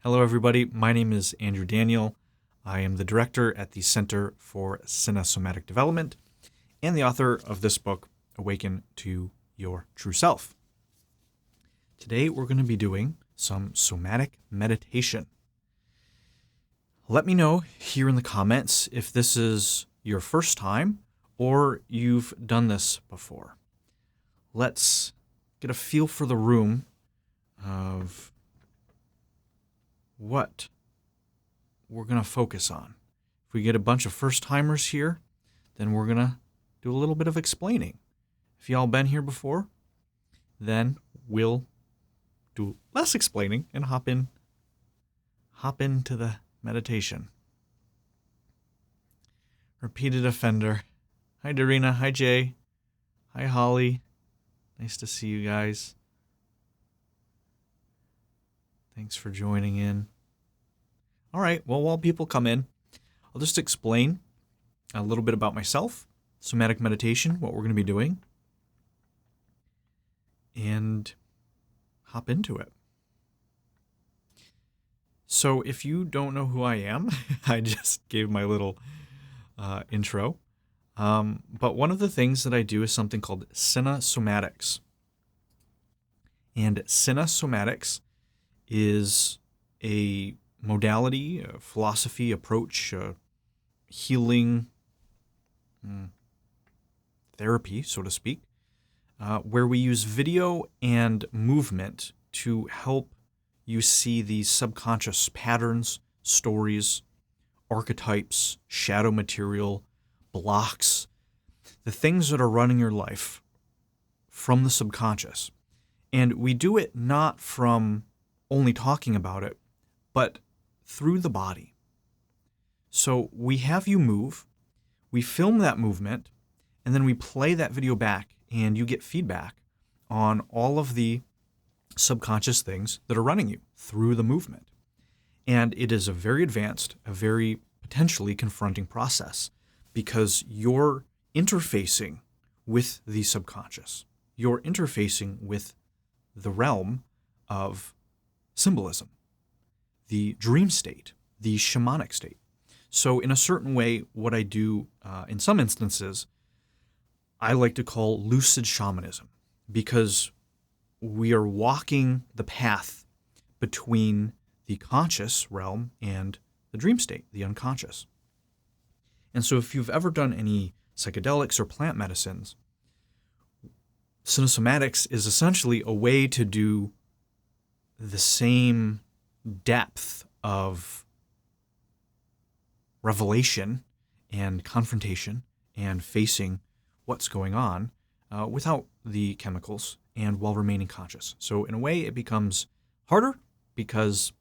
Hello, everybody. My name is Andrew Daniel. I am the director at the Center for Cinesomatic Development and the author of this book, Awaken to Your True Self. Today, we're going to be doing some somatic meditation. Let me know here in the comments if this is your first time or you've done this before. Let's get a feel for the room of what we're going to focus on. If we get a bunch of first-timers here, then we're going to do a little bit of explaining. If y'all been here before, then we'll do less explaining and hop into the meditation. Repeated offender. Hi, Darina. Hi, Jay. Hi, Holly. Nice to see you guys. Thanks for joining in. All right, well, while people come in, I'll just explain a little bit about myself, somatic meditation, what we're going to be doing, and hop into it. So if you don't know who I am, I just gave my little intro. But one of the things that I do is something called Cinesomatics. And Cinesomatics is a modality, a philosophy, approach, healing, therapy, so to speak, where we use video and movement to help you see these subconscious patterns, stories, archetypes, shadow material, blocks, the things that are running your life from the subconscious. And we do it not from only talking about it, but through the body. So we have you move, we film that movement, and then we play that video back, and you get feedback on all of the subconscious things that are running you through the movement. And it is a very advanced, a very potentially confronting process because you're interfacing with the subconscious. You're interfacing with the realm of symbolism, the dream state, the shamanic state. So in a certain way, what I do in some instances, I like to call lucid shamanism because we are walking the path between the conscious realm and the dream state, the unconscious. And so if you've ever done any psychedelics or plant medicines, Cinesomatics is essentially a way to do the same depth of revelation and confrontation and facing what's going on without the chemicals and while remaining conscious. So in a way, it becomes harder because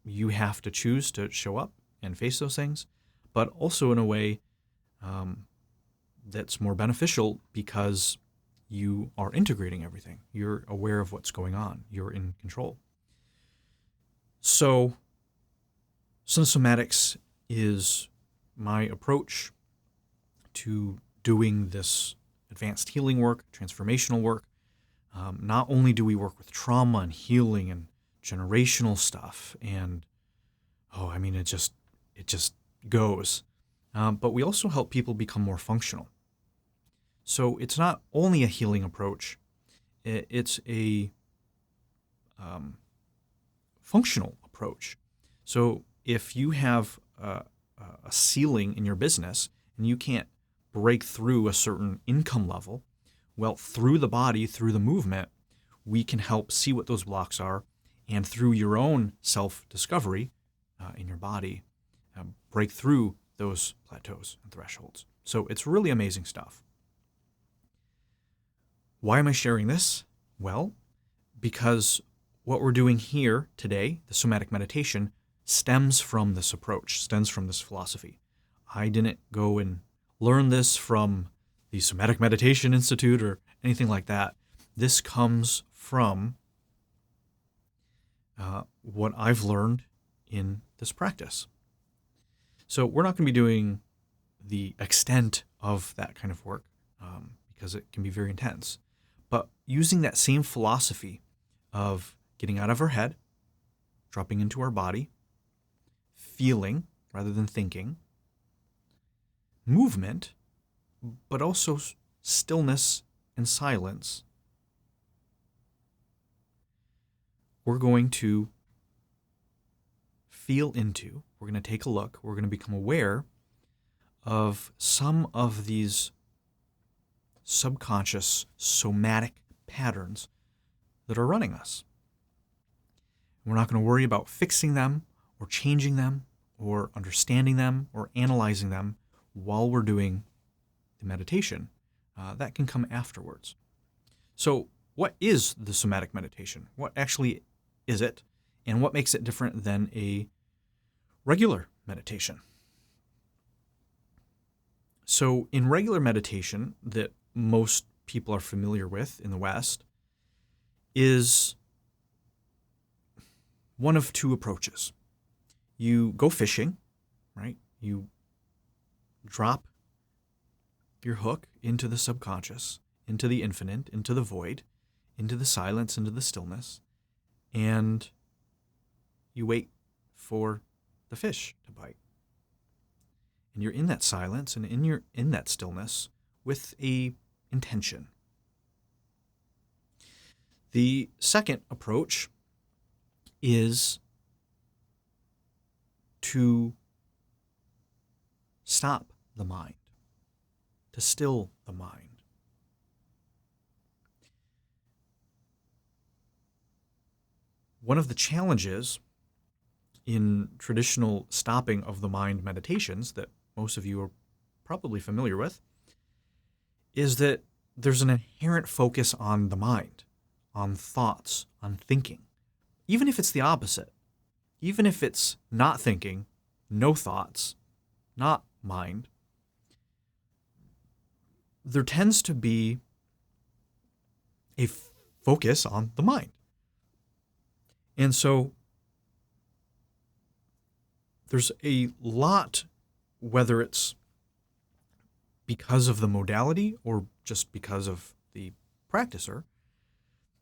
you have to choose to show up and face those things, but also in a way that's more beneficial because you are integrating everything. You're aware of what's going on. You're in control. So Cinesomatics is my approach to doing this advanced healing work, transformational work. Not only do we work with trauma and healing and generational stuff, and it just goes. But we also help people become more functional. So it's not only a healing approach, it's a functional approach. So if you have a ceiling in your business and you can't break through a certain income level, well, through the body, through the movement, we can help see what those blocks are, and through your own self-discovery in your body, break through those plateaus and thresholds. So it's really amazing stuff. Why am I sharing this? Well, because what we're doing here today, the somatic meditation, stems from this approach, stems from this philosophy. I didn't go and learn this from the Somatic Meditation Institute or anything like that. This comes from what I've learned in this practice. So we're not going to be doing the extent of that kind of work because it can be very intense. But using that same philosophy of getting out of our head, dropping into our body, feeling rather than thinking, movement, but also stillness and silence. We're going to feel into, we're going to take a look, we're going to become aware of some of these subconscious somatic patterns that are running us. We're not going to worry about fixing them or changing them or understanding them or analyzing them while we're doing the meditation. That can come afterwards. So what is the somatic meditation? What actually is it? And what makes it different than a regular meditation? So in regular meditation that most people are familiar with in the West is one of two approaches. You go fishing, right? You drop your hook into the subconscious, into the infinite, into the void, into the silence, into the stillness, and you wait for the fish to bite. And you're in that silence and in that stillness with a intention. The second approach is to stop the mind, to still the mind. One of the challenges in traditional stopping of the mind meditations that most of you are probably familiar with is that there's an inherent focus on the mind, on thoughts, on thinking. Even if it's the opposite, even if it's not thinking, no thoughts, not mind, there tends to be a focus on the mind. And so there's a lot, whether it's because of the modality or just because of the practicer,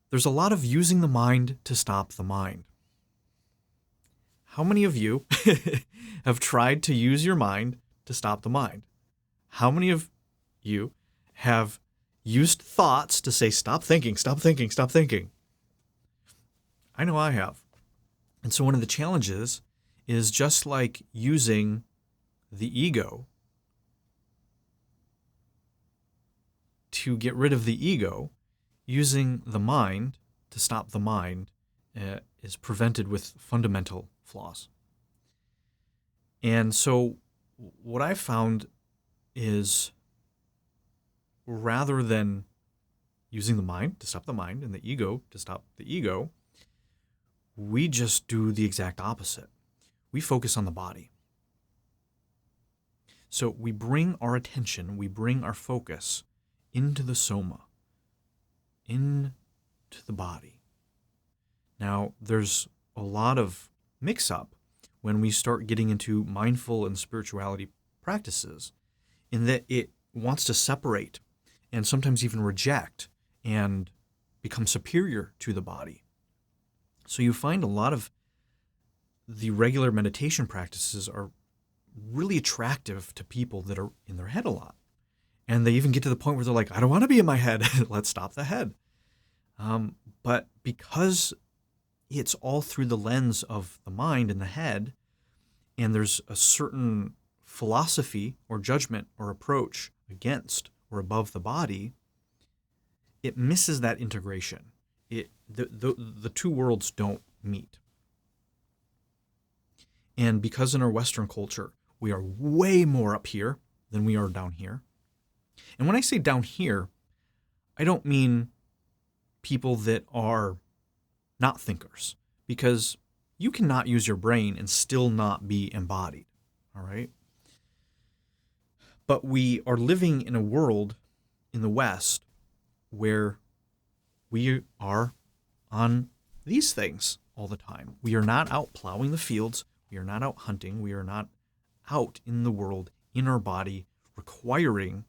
there's a lot of using the mind to stop the mind. How many of you have tried to use your mind to stop the mind? How many of you have used thoughts to say, stop thinking, stop thinking, stop thinking? I know I have. And so one of the challenges is just like using the ego to get rid of the ego, using the mind to stop the mind is prevented with fundamental flaws. And so what I found is rather than using the mind to stop the mind and the ego to stop the ego, we just do the exact opposite. We focus on the body. So we bring our attention, we bring our focus into the soma, into the body. Now, there's a lot of mix-up when we start getting into mindful and spirituality practices in that it wants to separate and sometimes even reject and become superior to the body. So you find a lot of the regular meditation practices are really attractive to people that are in their head a lot. And they even get to the point where they're like, I don't want to be in my head. Let's stop the head. But because it's all through the lens of the mind and the head, and there's a certain philosophy or judgment or approach against or above the body, it misses that integration. The two worlds don't meet. And because in our Western culture, we are way more up here than we are down here. And when I say down here, I don't mean people that are not thinkers, because you cannot use your brain and still not be embodied, all right? But we are living in a world in the West where we are on these things all the time. We are not out plowing the fields. We are not out hunting. We are not out in the world, in our body, requiring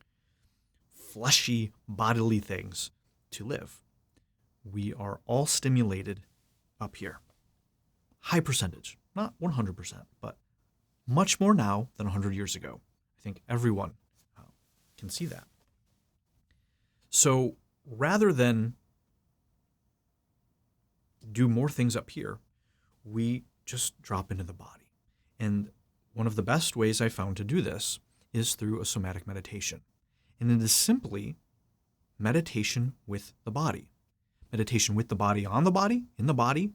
fleshy bodily things to live. We are all stimulated up here. high percentage, not 100%, but much more now than 100 years ago. I think everyone can see that. So rather than do more things up here, we just drop into the body. And one of the best ways I found to do this is through a somatic meditation. And it is simply meditation with the body. Meditation with the body, on the body, in the body,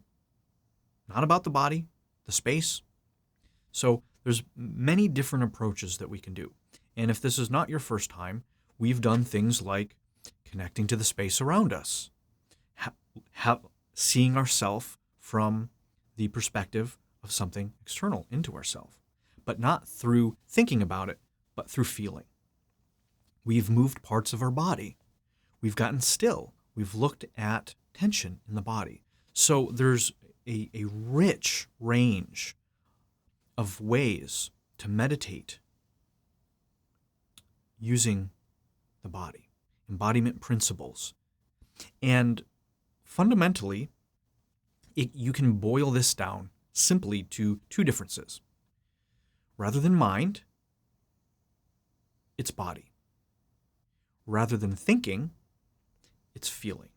not about the body, the space. So there's many different approaches that we can do. And if this is not your first time, we've done things like connecting to the space around us, seeing ourselves from the perspective of something external into ourselves, but not through thinking about it, but through feeling. We've moved parts of our body. We've gotten still. We've looked at tension in the body. So there's a rich range of ways to meditate using the body, embodiment principles. And fundamentally, you can boil this down simply to two differences. Rather than mind, it's body. Rather than thinking, it's feeling.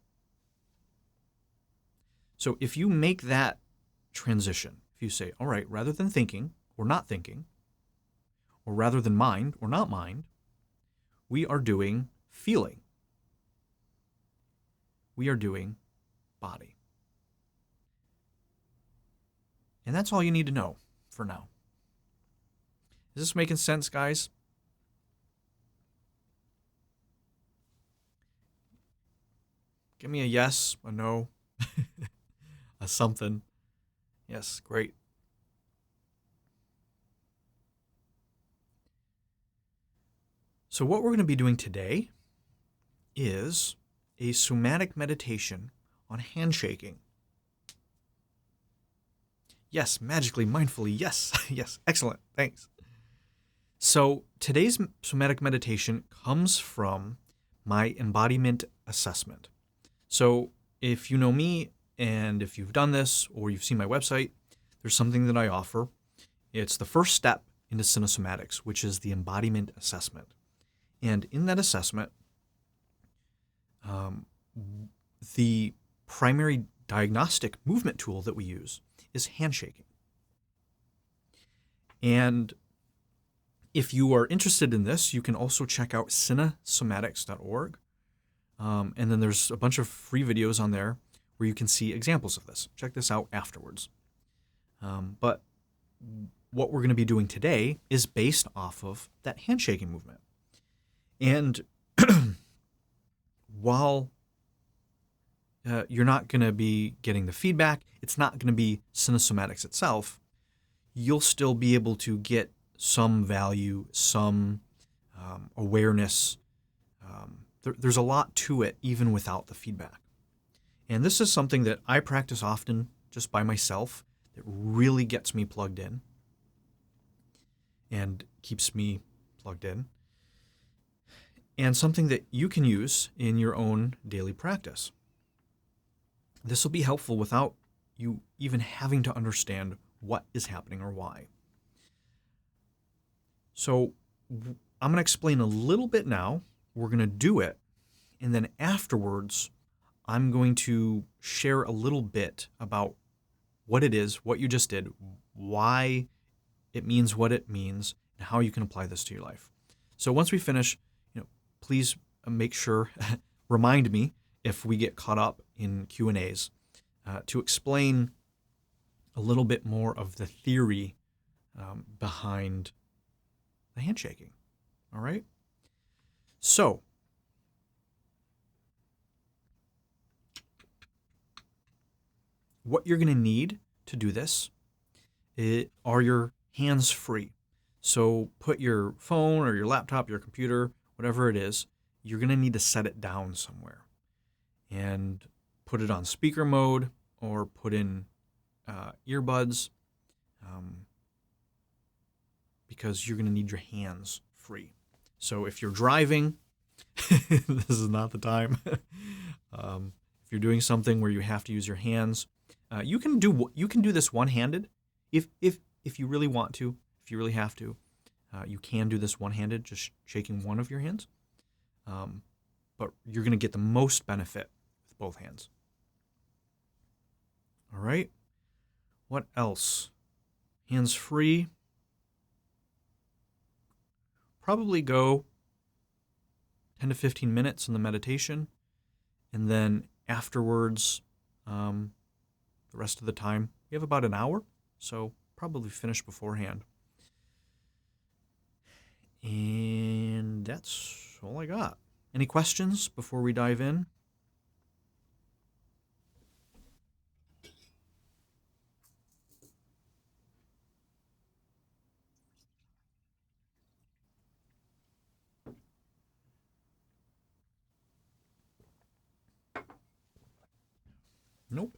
So if you make that transition, if you say, all right, rather than thinking or not thinking, or rather than mind or not mind, we are doing feeling. We are doing body. And that's all you need to know for now. Is this making sense, guys? Give me a yes, a no, a something. Yes, great. So what we're going to be doing today is a somatic meditation on handshaking. Yes, magically, mindfully, yes, yes, excellent, thanks. So today's somatic meditation comes from my embodiment assessment. So if you know me and if you've done this or you've seen my website, there's something that I offer. It's the first step into Cinesomatics, which is the embodiment assessment. And in that assessment, the primary diagnostic movement tool that we use is handshaking. And if you are interested in this, you can also check out cinesomatics.org. And then there's a bunch of free videos on there where you can see examples of this. Check this out afterwards. But what we're going to be doing today is based off of that handshaking movement. And while you're not going to be getting the feedback, it's not going to be Cinesomatics itself, you'll still be able to get some value, some awareness. There's a lot to it even without the feedback. And this is something that I practice often just by myself that really gets me plugged in and keeps me plugged in. And something that you can use in your own daily practice. This will be helpful without you even having to understand what is happening or why. So I'm going to explain a little bit now. We're going to do it. And then afterwards, I'm going to share a little bit about what it is, what you just did, why it means what it means, and how you can apply this to your life. So once we finish, please make sure, remind me if we get caught up in Q&As to explain a little bit more of the theory behind the handshaking. All right? So, what you're going to need to do this are your hands free. So put your phone or your laptop, your computer, whatever it is, you're going to need to set it down somewhere and put it on speaker mode or put in earbuds because you're going to need your hands free. So if you're driving, this is not the time. If you're doing something where you have to use your hands, You can do this one-handed if you really want to, if you really have to. You can do this one-handed, just shaking one of your hands. But you're going to get the most benefit with both hands. All right. What else? Hands free. Probably go 10 to 15 minutes in the meditation. And then afterwards, the rest of the time, you have about an hour. So probably finish beforehand. And that's all I got. Any questions before we dive in? Nope.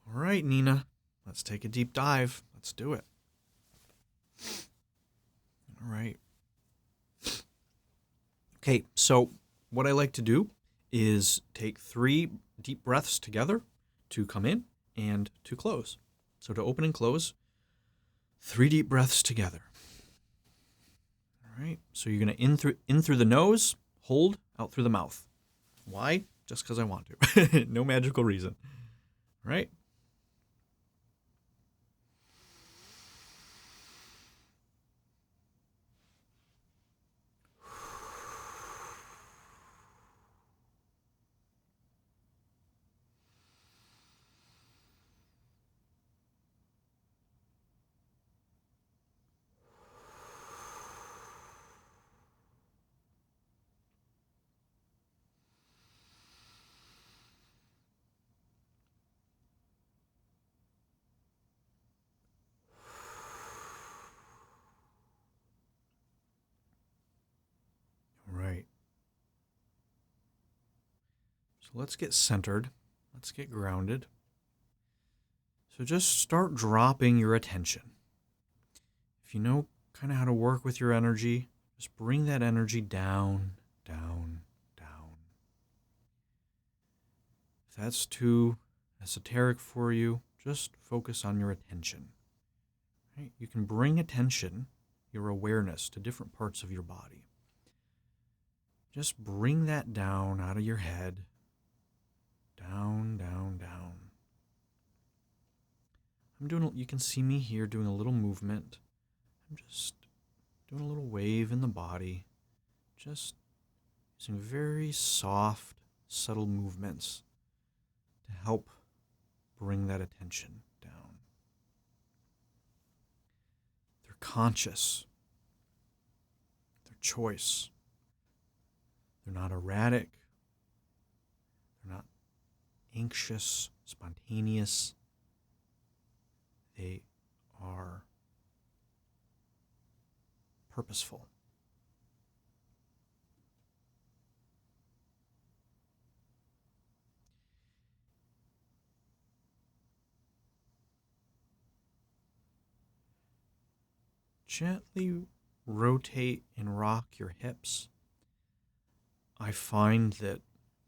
All right, Nina, let's take a deep dive. Let's do it. All right. Okay, so what I like to do is take 3 deep breaths together to come in and to close. So to open and close, 3 deep breaths together. All right, so you're going to in through the nose, hold, out through the mouth. Why? Just because I want to. No magical reason. All right. All right. So let's get centered. Let's get grounded. So just start dropping your attention. If you know kind of how to work with your energy, just bring that energy down, down, down. If that's too esoteric for you, just focus on your attention. Right? You can bring attention, your awareness, to different parts of your body. Just bring that down out of your head. Down, down, down. You can see me here doing a little movement. I'm just doing a little wave in the body. Just using very soft, subtle movements to help bring that attention down. They're conscious. They're choice. They're not erratic. They're not anxious, spontaneous. They are purposeful. Gently rotate and rock your hips. I find that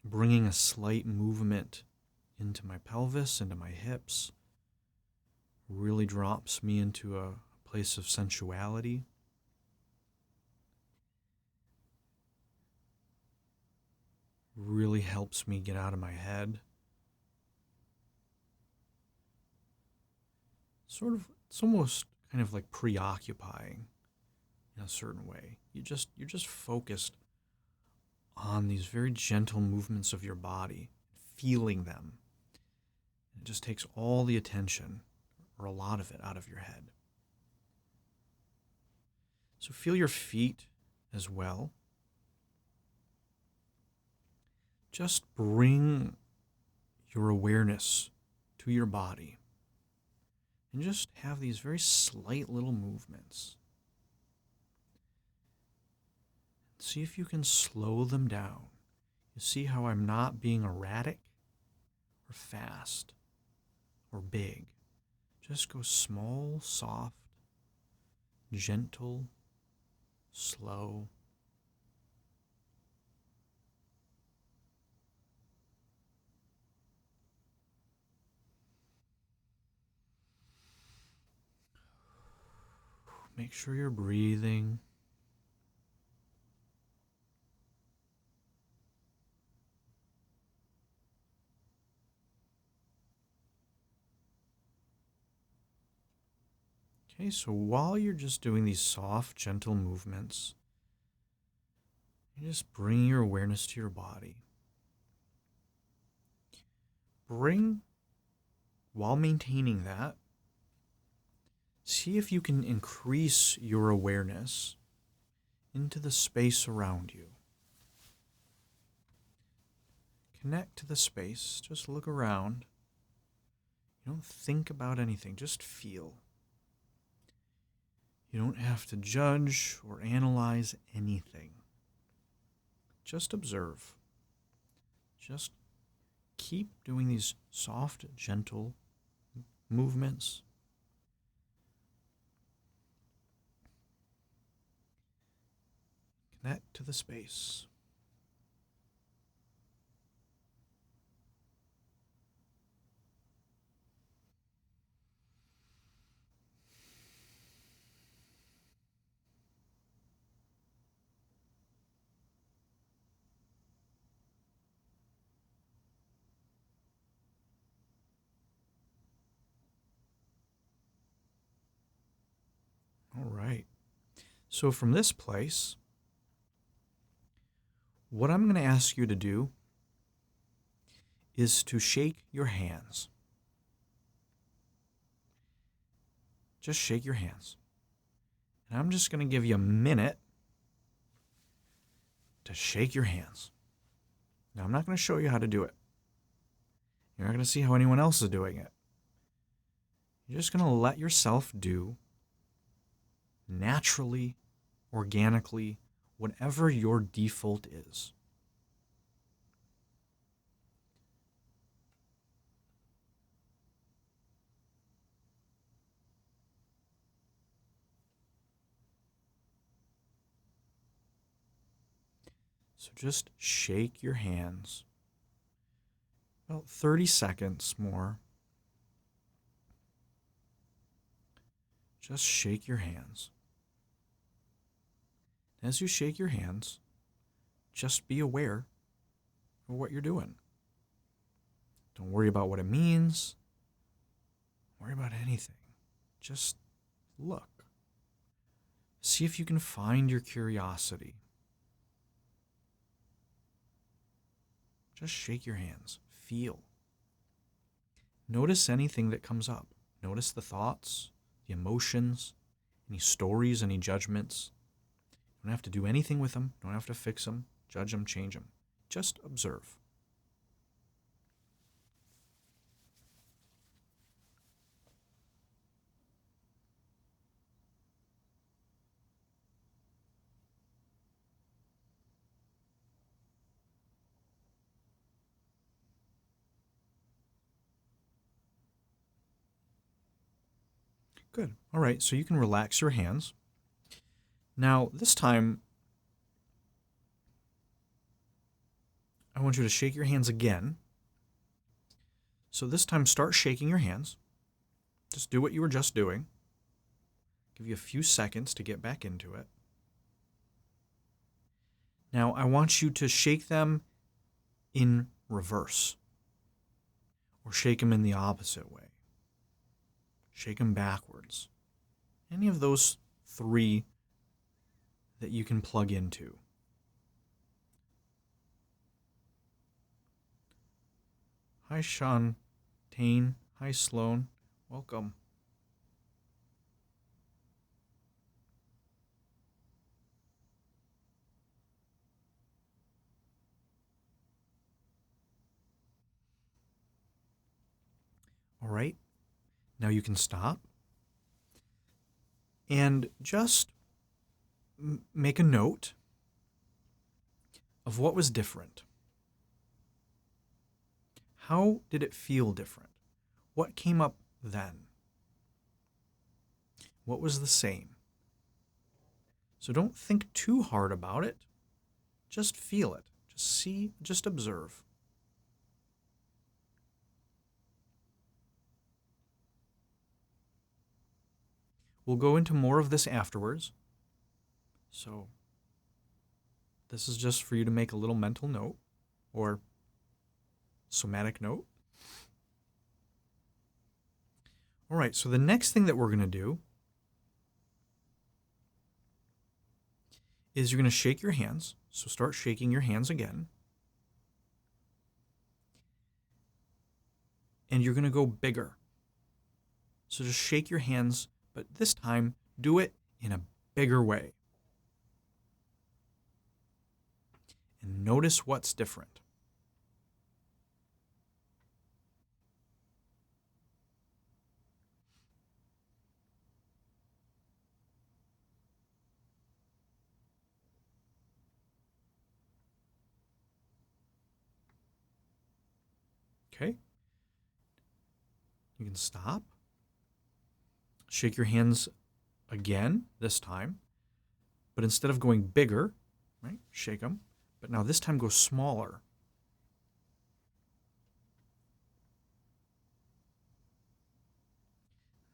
bringing a slight movement into my pelvis, into my hips, really drops me into a place of sensuality. Really helps me get out of my head. It's almost kind of like preoccupying in a certain way. You're just focused on these very gentle movements of your body, feeling them. It just takes all the attention, or a lot of it, out of your head. So feel your feet as well. Just bring your awareness to your body and just have these very slight little movements. See if you can slow them down. You see how I'm not being erratic or fast or big. Just go small, soft, gentle, slow. Make sure you're breathing. Okay, so while you're just doing these soft, gentle movements, you just bring your awareness to your body. While maintaining that, see if you can increase your awareness into the space around you. Connect to the space, just look around. You don't think about anything, just feel. You don't have to judge or analyze anything. Just observe. Just keep doing these soft, gentle movements. Connect to the space. All right. So from this place, what I'm going to ask you to do is to shake your hands. Just shake your hands. And I'm just going to give you a minute to shake your hands. Now, I'm not going to show you how to do it. You're not going to see how anyone else is doing it. You're just going to let yourself do naturally, organically, whatever your default is. So just shake your hands. About 30 seconds more. Just shake your hands. As you shake your hands, just be aware of what you're doing. Don't worry about what it means. Don't worry about anything. Just look. See if you can find your curiosity. Just shake your hands. Feel. Notice anything that comes up. Notice the thoughts, the emotions, any stories, any judgments. You don't have to do anything with them. You don't have to fix them, judge them, change them. Just observe. Good. All right, so you can relax your hands. Now, this time, I want you to shake your hands again. So this time, start shaking your hands. Just do what you were just doing. Give you a few seconds to get back into it. Now, I want you to shake them in reverse, or shake them in the opposite way. Shake them backwards. Any of those three that you can plug into. Hi, Sean Tane. Hi, Sloan. Welcome. All right. Now you can stop and just make a note of what was different. How did it feel different? What came up then? What was the same? So don't think too hard about it. Just feel it. Just see, just observe. We'll go into more of this afterwards. So this is just for you to make a little mental note or somatic note. All right, so the next thing that we're going to do is you're going to shake your hands. So start shaking your hands again. And you're going to go bigger. So just shake your hands, but this time do it in a bigger way. And notice what's different. Okay? You can stop. Shake your hands again this time. But instead of going bigger, right? Shake them. But now this time go smaller.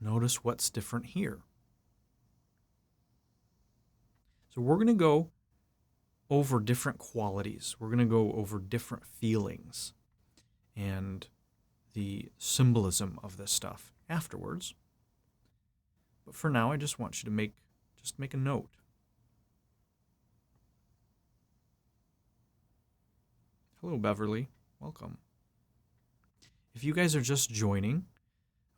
Notice what's different here. So we're going to go over different qualities. We're going to go over different feelings and the symbolism of this stuff afterwards. But for now, I just want you to make a note. Hello, Beverly. Welcome. If you guys are just joining,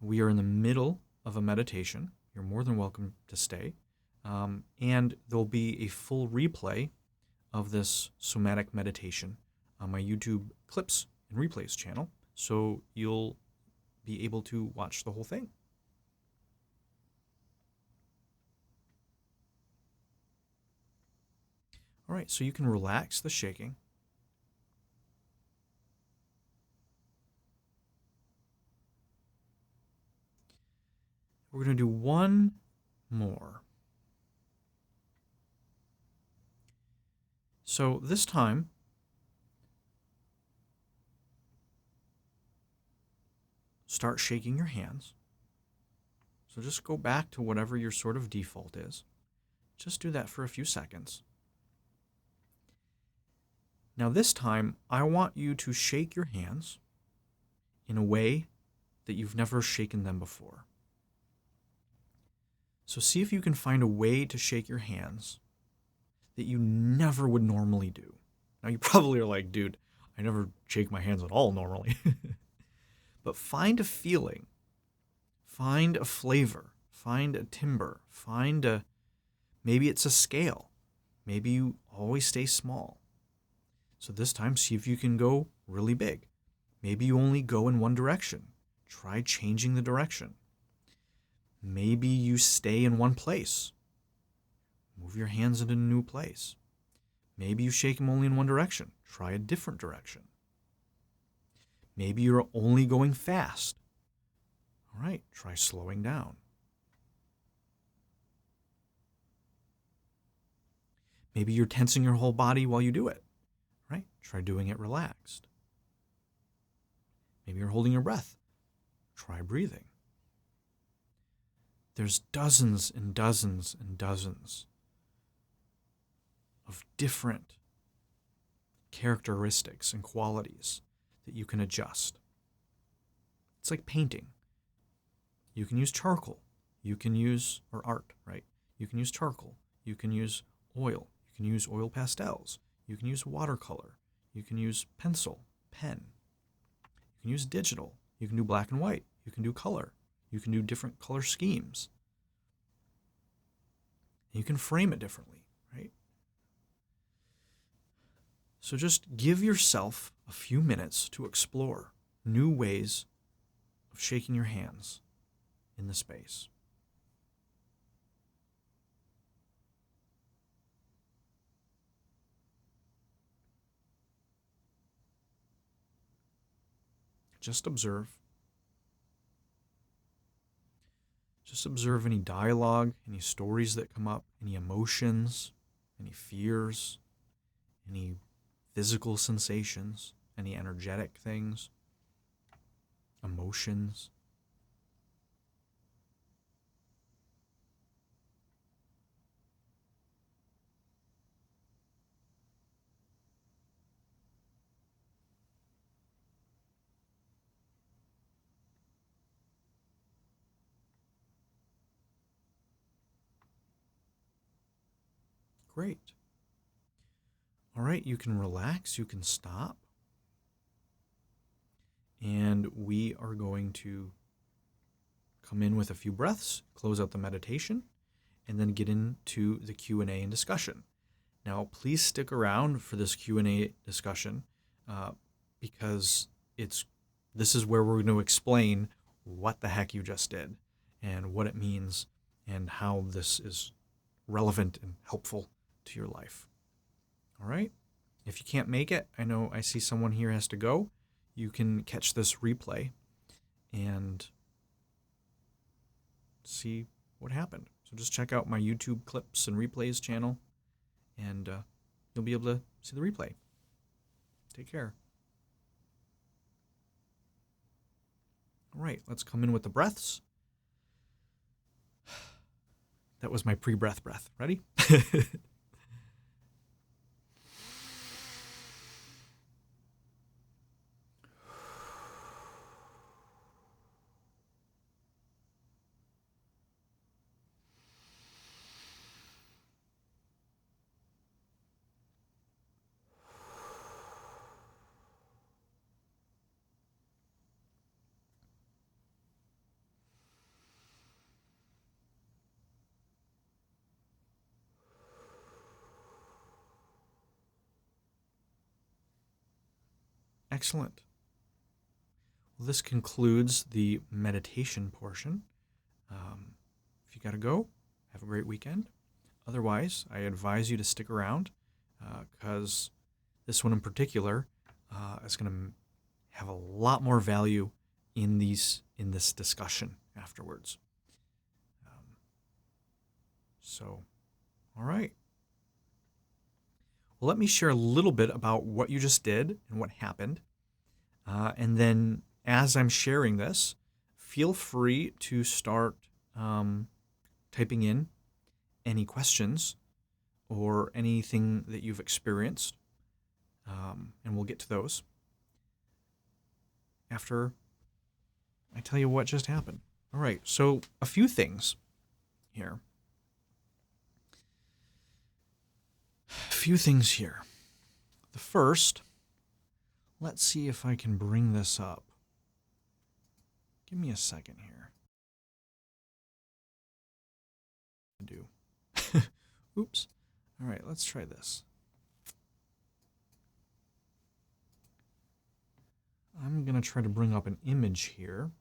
we are in the middle of a meditation. You're more than welcome to stay. And there'll be a full replay of this somatic meditation on my YouTube clips and replays channel. So you'll be able to watch the whole thing. All right, so you can relax the shaking. We're going to do one more. So this time, start shaking your hands. So just go back to whatever your sort of default is. Just do that for a few seconds. Now this time, I want you to shake your hands in a way that you've never shaken them before. So see if you can find a way to shake your hands that you never would normally do. Now you probably are like, dude, I never shake my hands at all normally. But find a feeling, find a flavor, find a timbre, maybe it's a scale. Maybe you always stay small. So this time, see if you can go really big. Maybe you only go in one direction. Try changing the direction. Maybe you stay in one place. Move your hands into a new place. Maybe you shake them only in one direction. Try a different direction. Maybe you're only going fast. All right, try slowing down. Maybe you're tensing your whole body while you do it. Right? Try doing it relaxed. Maybe you're holding your breath. Try breathing. There's dozens and dozens and dozens of different characteristics and qualities that you can adjust. It's like painting. You can use charcoal. You can use, or art, right? You can use charcoal. You can use oil. You can use oil pastels. You can use watercolor. You can use pencil, pen. You can use digital. You can do black and white. You can do color. You can do different color schemes. You can frame it differently, right? So just give yourself a few minutes to explore new ways of shaking your hands in the space. Just observe. Just observe any dialogue, any stories that come up, any emotions, any fears, any physical sensations, any energetic things, emotions. Great. All right, you can relax, you can stop. And we are going to come in with a few breaths, close out the meditation, and then get into the Q&A and discussion. Now, please stick around for this Q&A discussion because this is where we're going to explain what the heck you just did and what it means and how this is relevant and helpful to your life. All right? If you can't make it, I know I see someone here has to go. You can catch this replay and see what happened. So just check out my YouTube clips and replays channel, and you'll be able to see the replay. Take care. All right, let's come in with the breaths. That was my pre-breath breath. Ready? Excellent. Well, this concludes the meditation portion. If you got to go, have a great weekend. Otherwise, I advise you to stick around because this one in particular is going to have a lot more value in this discussion afterwards. All right. Well, let me share a little bit about what you just did and what happened. And then as I'm sharing this, feel free to start typing in any questions or anything that you've experienced. And we'll get to those after I tell you what just happened. All right, so a few things here. The first, let's see if I can bring this up. Give me a second here. Oops. All right, let's try this. I'm going to try to bring up an image here.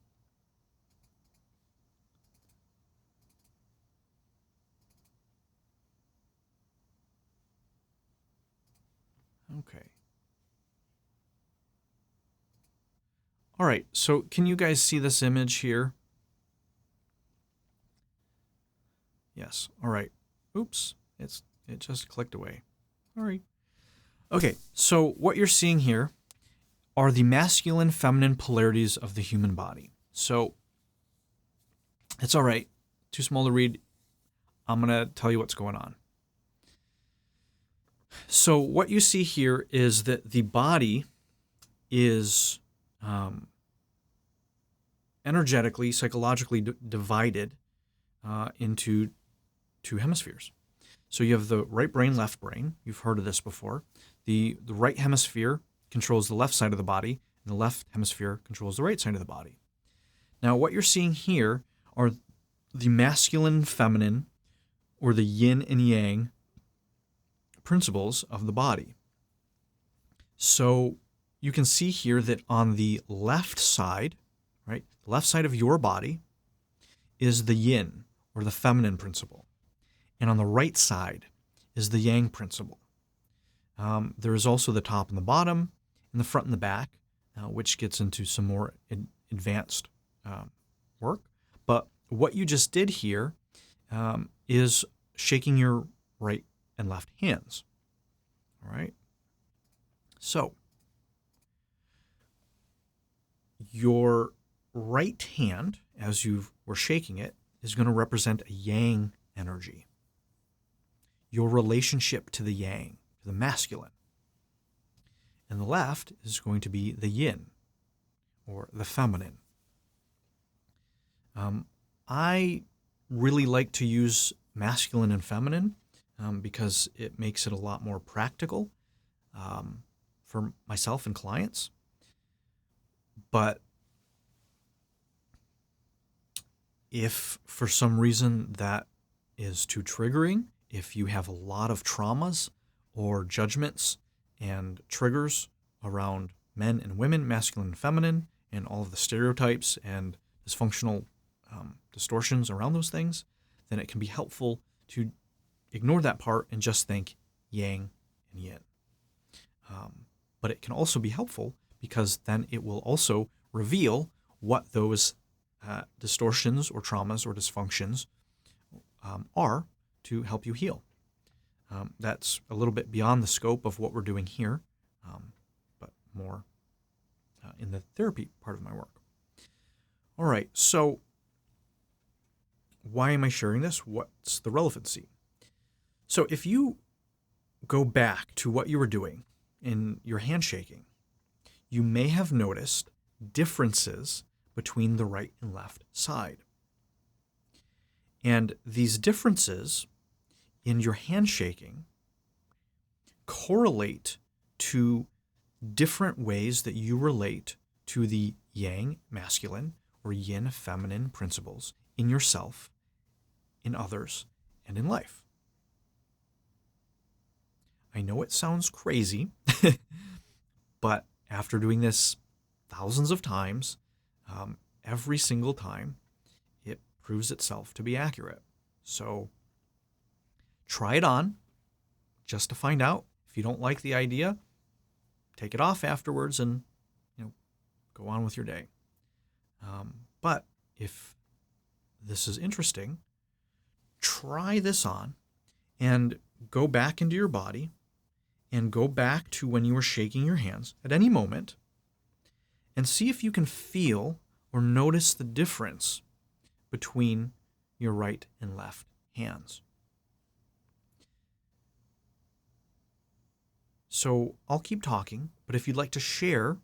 Okay. All right, so can you guys see this image here? Yes. All right. Oops. It just clicked away. All right. Okay, so what you're seeing here are the masculine, feminine polarities of the human body. So it's all right. Too small to read. I'm going to tell you what's going on. So what you see here is that the body is energetically, psychologically divided into two hemispheres. So you have the right brain, left brain. You've heard of this before. The right hemisphere controls the left side of the body, and the left hemisphere controls the right side of the body. Now, what you're seeing here are the masculine, feminine, or the yin and yang principles of the body. So you can see here that on the left side, right, the left side of your body is the yin, or the feminine principle. And on the right side is the yang principle. There is also the top and the bottom, and the front and the back, which gets into some more advanced work. But what you just did here is shaking your right and left hands. All right. So your right hand, as you were shaking it, is going to represent a yang energy. Your relationship to the yang, to the masculine. And the left is going to be the yin, or the feminine. I really like to use masculine and feminine because it makes it a lot more practical for myself and clients. But if for some reason that is too triggering, if you have a lot of traumas or judgments and triggers around men and women, masculine and feminine, and all of the stereotypes and dysfunctional distortions around those things, then it can be helpful to ignore that part and just think yang and yin. But it can also be helpful because then it will also reveal what those distortions or traumas or dysfunctions are to help you heal. That's a little bit beyond the scope of what we're doing here, but more in the therapy part of my work. All right, so why am I sharing this? What's the relevancy? So if you go back to what you were doing in your handshaking, you may have noticed differences between the right and left side. And these differences in your handshaking correlate to different ways that you relate to the yang, masculine, or yin, feminine principles in yourself, in others, and in life. I know it sounds crazy, but after doing this thousands of times, every single time, it proves itself to be accurate. So try it on just to find out. If you don't like the idea, take it off afterwards and go on with your day. But if this is interesting, try this on and go back into your body and go back to when you were shaking your hands at any moment and see if you can feel or notice the difference between your right and left hands. So I'll keep talking, but if you'd like to share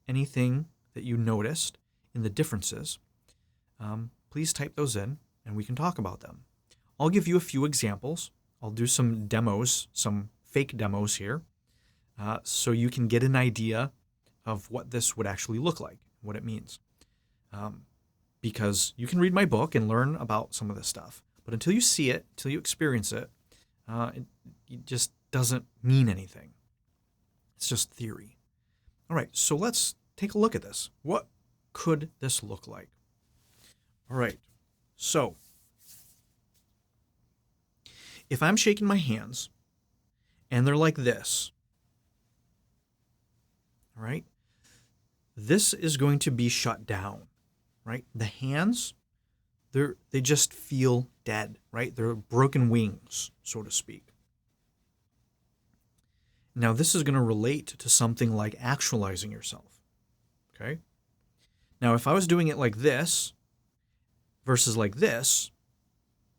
anything that you noticed in the differences, please type those in and we can talk about them. I'll give you a few examples. I'll do some demos, some fake demos here, so you can get an idea of what this would actually look like, what it means. Because you can read my book and learn about some of this stuff, but until you see it, until you experience it, it just doesn't mean anything. It's just theory. All right, so let's take a look at this. What could this look like? All right, so if I'm shaking my hands and they're like this, all right, this is going to be shut down, right? The hands, they just feel dead, right? They're broken wings, so to speak. Now, this is going to relate to something like actualizing yourself, okay? Now, if I was doing it like this versus like this,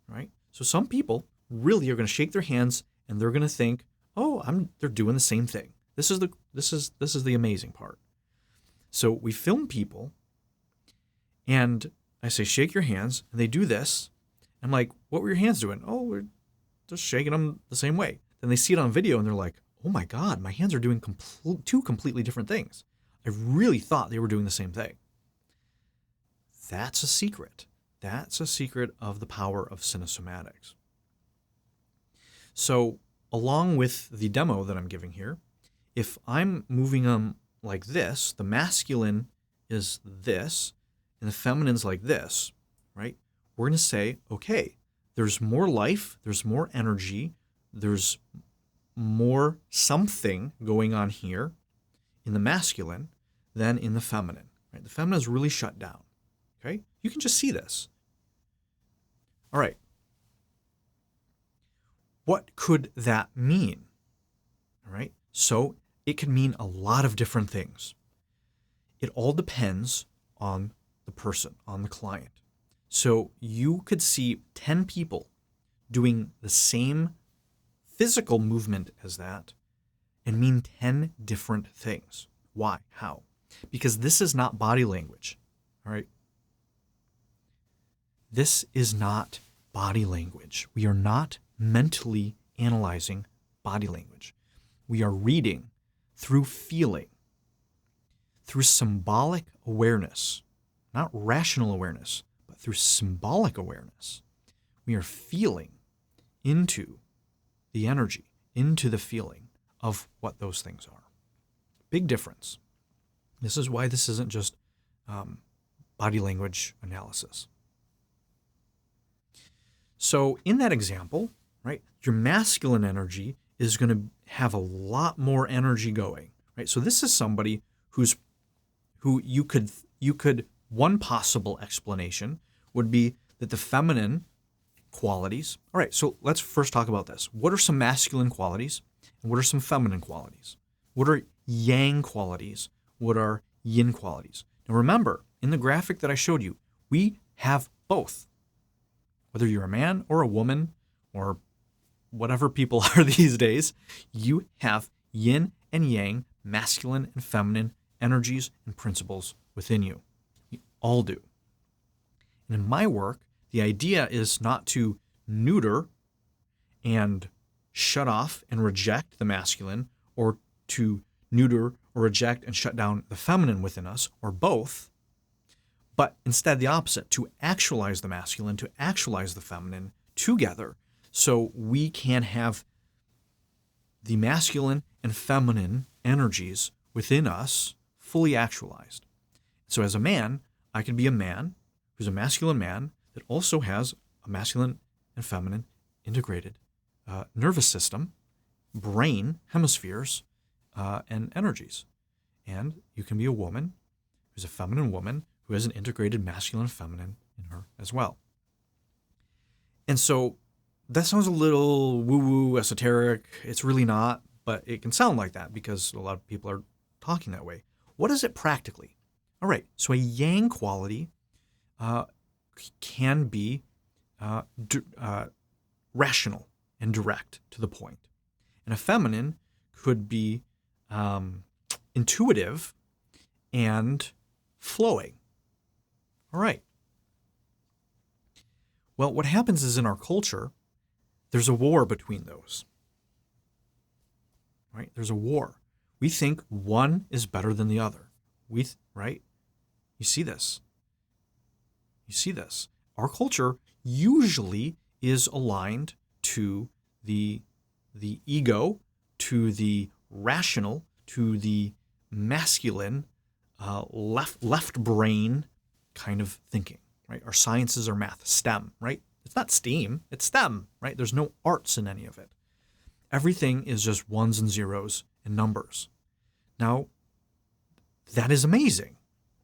right? So some people really are going to shake their hands and they're going to think, "Oh, they're doing the same thing." This is the amazing part. So we film people and I say, "Shake your hands," and they do this. I'm like, "What were your hands doing?" "Oh, we're just shaking them the same way." Then they see it on video and they're like, "Oh my God, my hands are doing two completely different things. I really thought they were doing the same thing." That's a secret. That's a secret of the power of cinesomatics. So along with the demo that I'm giving here, if I'm moving them like this, the masculine is this, and the feminine's like this, right? We're going to say, okay, there's more life, there's more energy, there's more something going on here in the masculine than in the feminine, right? The feminine is really shut down, okay? You can just see this. All right. What could that mean? All right. So it could mean a lot of different things. It all depends on the person, on the client. So you could see 10 people doing the same physical movement as that and mean 10 different things. Why? How? Because this is not body language. All right. This is not body language. We are not mentally analyzing body language. We are reading through feeling, through symbolic awareness, not rational awareness, but through symbolic awareness. We are feeling into the energy, into the feeling of what those things are. Big difference. This is why this isn't just body language analysis. So in that example, right, your masculine energy is going to have a lot more energy going, right? So this is somebody who you could one possible explanation would be that the feminine qualities. All right, so let's first talk about this. What are some masculine qualities and what are some feminine qualities? What are yang qualities? What are yin qualities? Now remember, in the graphic that I showed you, we have both. Whether you're a man or a woman or whatever people are these days, you have yin and yang, masculine and feminine energies and principles within you. We all do. And in my work, the idea is not to neuter and shut off and reject the masculine, or to neuter or reject and shut down the feminine within us, or both, but instead the opposite, to actualize the masculine, to actualize the feminine together, so we can have the masculine and feminine energies within us fully actualized. So as a man, I could be a man who's a masculine man that also has a masculine and feminine integrated nervous system, brain, hemispheres, and energies. And you can be a woman who's a feminine woman who has an integrated masculine and feminine in her as well. And so that sounds a little woo-woo, esoteric. It's really not, but it can sound like that because a lot of people are talking that way. What is it practically? All right, so a yang quality can be rational and direct to the point. And a feminine could be intuitive and flowing. All right. Well, what happens is in our culture, there's a war between those. Right? There's a war. We think one is better than the other. Right? You see this. You see this. Our culture usually is aligned to the ego, to the rational, to the masculine, left brain kind of thinking, right? Our sciences are math, STEM, right? It's not STEAM, it's STEM, right? There's no arts in any of it. Everything is just ones and zeros and numbers. Now, that is amazing,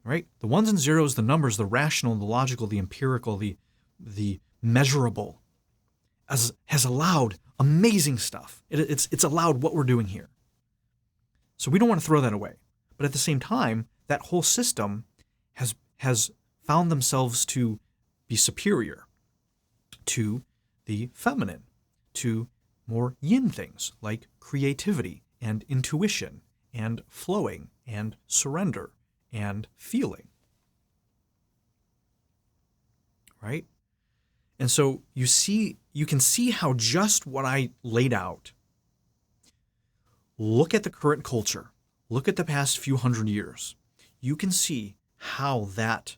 right? The ones and zeros, the numbers, the rational, the logical, the empirical, the measurable has allowed amazing stuff. It's allowed what we're doing here. So we don't want to throw that away. But at the same time, that whole system has found themselves to be superior to the feminine, to more yin things like creativity and intuition and flowing and surrender and feeling. Right? And so you can see how just what I laid out, look at the current culture, look at the past few hundred years, you can see how that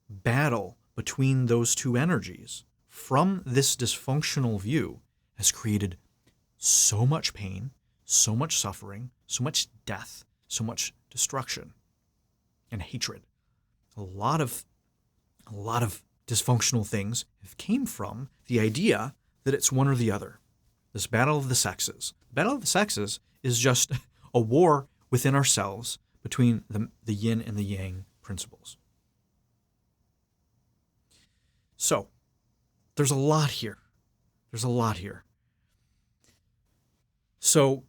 battle between those two energies from this dysfunctional view has created so much pain, so much suffering, so much death, so much destruction and hatred. A lot of dysfunctional things have came from the idea that it's one or the other. This battle of the sexes. The battle of the sexes is just a war within ourselves between the yin and the yang principles. So, there's a lot here. There's a lot here. So,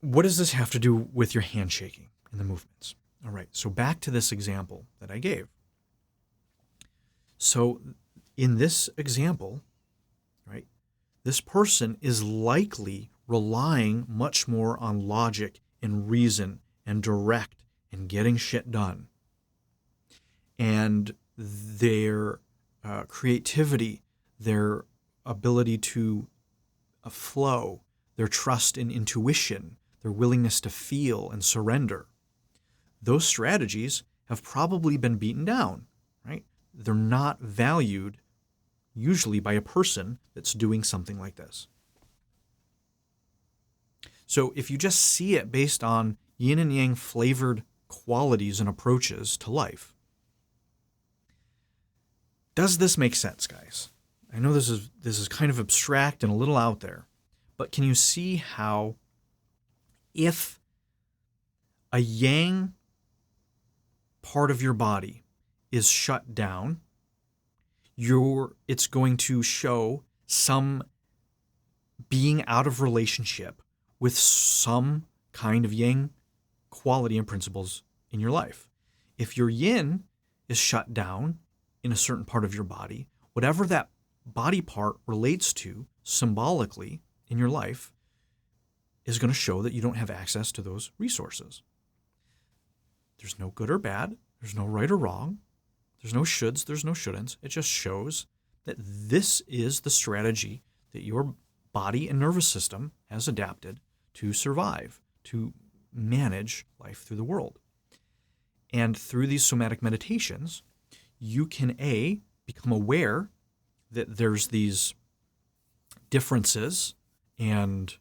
what does this have to do with your handshaking and the movements? All right, so back to this example that I gave. So, in this example, right, this person is likely relying much more on logic and reason and direct and getting shit done. And their creativity, their ability to flow, their trust in intuition, their willingness to feel and surrender. Those strategies have probably been beaten down, right? They're not valued usually by a person that's doing something like this. So if you just see it based on yin and yang flavored qualities and approaches to life, does this make sense, guys? I know this is kind of abstract and a little out there, but can you see how if a yang part of your body is shut down, it's going to show some being out of relationship with some kind of yang quality and principles in your life. If your yin is shut down in a certain part of your body, whatever that body part relates to symbolically in your life is going to show that you don't have access to those resources. There's no good or bad. There's no right or wrong. There's no shoulds. There's no shouldn'ts. It just shows that this is the strategy that your body and nervous system has adapted to survive, to manage life through the world. And through these somatic meditations, you can become aware that there's these differences and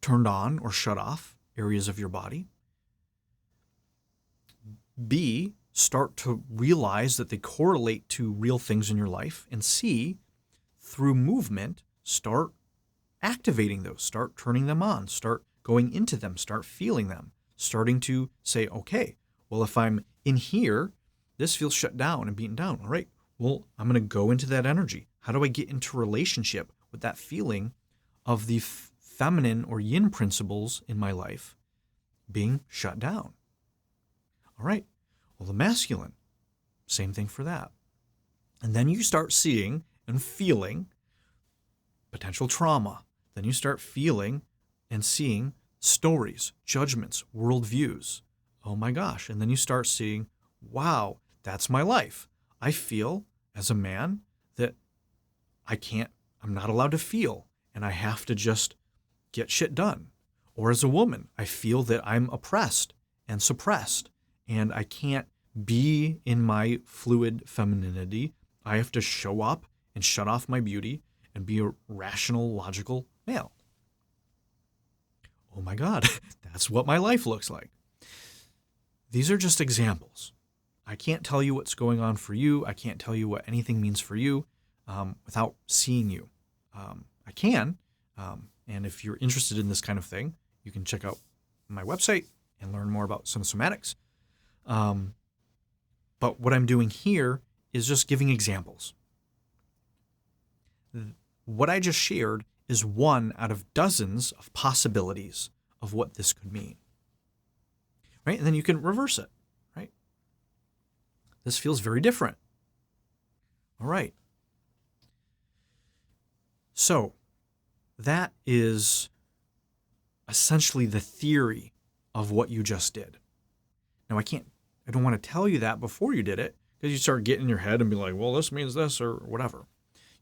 turned on or shut off areas of your body. B, start to realize that they correlate to real things in your life. And C, through movement, start activating those, start turning them on, start going into them, start feeling them, starting to say, okay, well, if I'm in here, this feels shut down and beaten down. All right, well, I'm going to go into that energy. How do I get into relationship with that feeling of the feminine or yin principles in my life being shut down? All right, well, the masculine, same thing for that. And then you start seeing and feeling potential trauma. Then you start feeling and seeing stories, judgments, worldviews. Oh my gosh. And then you start seeing, wow, that's my life. I feel as a man that I'm not allowed to feel, and I have to just get shit done. Or as a woman, I feel that I'm oppressed and suppressed, and I can't be in my fluid femininity. I have to show up and shut off my beauty and be a rational, logical male. Oh my God, that's what my life looks like. These are just examples. I can't tell you what's going on for you. I can't tell you what anything means for you without seeing you. I can, and if you're interested in this kind of thing, you can check out my website and learn more about Cinesomatics. But what I'm doing here is just giving examples. What I just shared is one out of dozens of possibilities of what this could mean. Right? And then you can reverse it, right? This feels very different. All right. So that is essentially the theory of what you just did. Now, I don't want to tell you that before you did it, because you start getting in your head and be like, well, this means this or whatever.